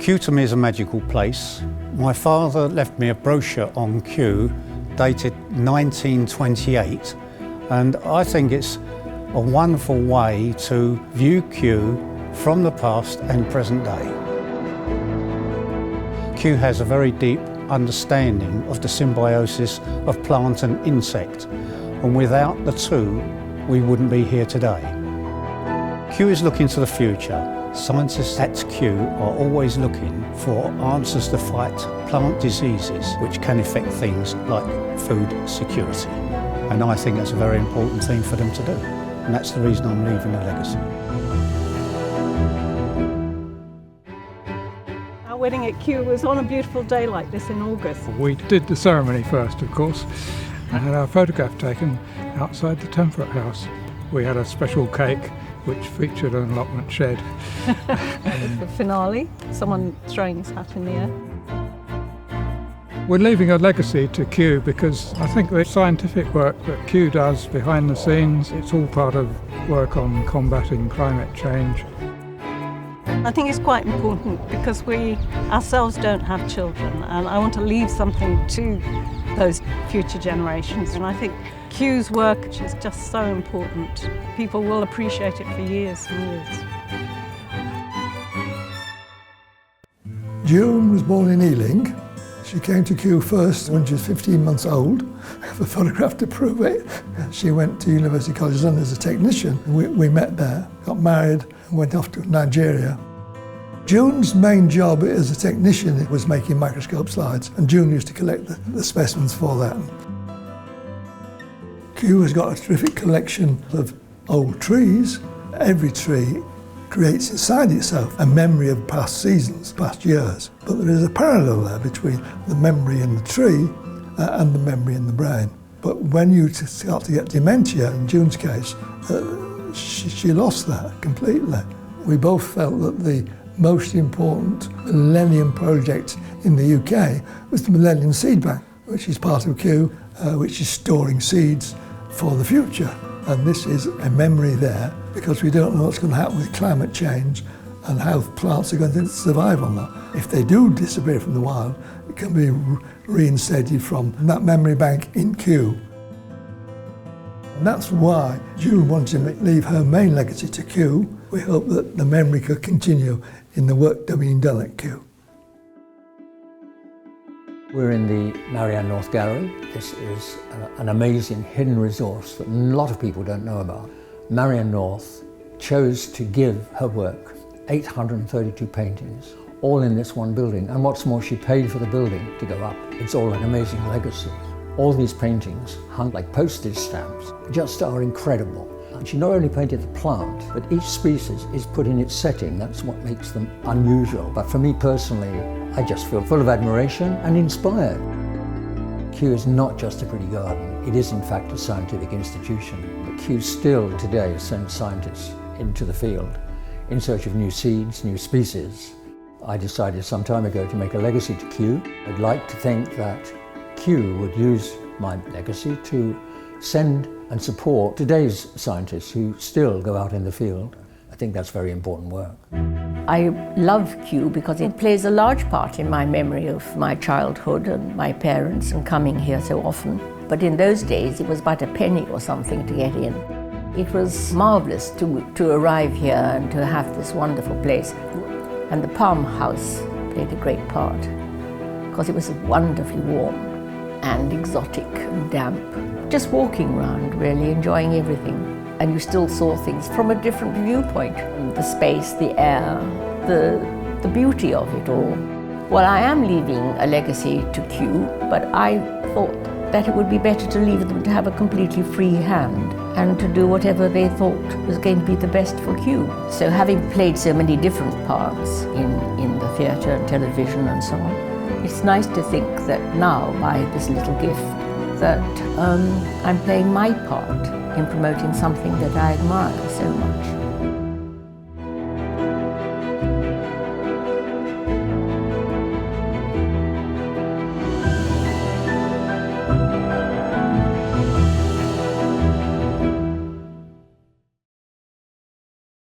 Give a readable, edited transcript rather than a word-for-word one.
Kew to me is a magical place. My father left me a brochure on Kew dated 1928, and I think it's a wonderful way to view Kew from the past and present day. Kew has a very deep understanding of the symbiosis of plant and insect, and without the two, we wouldn't be here today. Kew is looking to the future. Scientists at Kew are always looking for answers to fight plant diseases which can affect things like food security. And I think that's a very important thing for them to do. And that's the reason I'm leaving a legacy. Our wedding at Kew was on a beautiful day like this in August. We did the ceremony first, of course, and had our photograph taken outside the Temperate House. We had a special cake which featured an allotment shed. The finale, someone throwing his hat in the air. We're leaving a legacy to Kew because I think the scientific work that Kew does behind the scenes, it's all part of work on combating climate change. I think it's quite important because we ourselves don't have children, and I want to leave something to those future generations. And I think Kew's work is just so important. People will appreciate it for years and years. June was born in Ealing. She came to Kew first when she was 15 months old. I have a photograph to prove it. She went to University College London as a technician. We met there, got married, and went off to Nigeria. June's main job as a technician was making microscope slides, and June used to collect the specimens for that. Kew has got a terrific collection of old trees. Every tree creates inside itself a memory of past seasons, past years. But there is a parallel there between the memory in the tree and the memory in the brain. But when you start to get dementia, in June's case, she lost that completely. We both felt that the most important Millennium project in the UK was the Millennium Seed Bank, which is part of Kew, which is storing seeds for the future. And this is a memory there because we don't know what's going to happen with climate change and how plants are going to survive on that. If they do disappear from the wild, it can be reinstated from that memory bank in Kew. And that's why June wanted to leave her main legacy to Kew. We hope that the memory could continue in the work being done at Kew. We're in the Marianne North Gallery. This is an amazing hidden resource that a lot of people don't know about. Marianne North chose to give her work 832 paintings, all in this one building. And what's more, she paid for the building to go up. It's all an amazing legacy. All these paintings, hung like postage stamps, just are incredible. And she not only painted the plant, but each species is put in its setting. That's what makes them unusual. But for me personally, I just feel full of admiration and inspired. Kew is not just a pretty garden. It is in fact a scientific institution. But Kew still today sends scientists into the field in search of new seeds, new species. I decided some time ago to make a legacy to Kew. I'd like to think that Kew would use my legacy to send and support today's scientists who still go out in the field. I think that's very important work. I love Kew because it plays a large part in my memory of my childhood and my parents and coming here so often. But in those days it was but a penny or something to get in. It was marvellous to arrive here and to have this wonderful place. And the Palm House played a great part because it was wonderfully warm and exotic and damp. Just walking around, really enjoying everything. And you still saw things from a different viewpoint. The space, the air, the beauty of it all. Well, I am leaving a legacy to Kew, but I thought that it would be better to leave them to have a completely free hand and to do whatever they thought was going to be the best for Kew. So having played so many different parts in the theatre and television and so on, it's nice to think that now, by this little gift, that I'm playing my part in promoting something that I admire so much.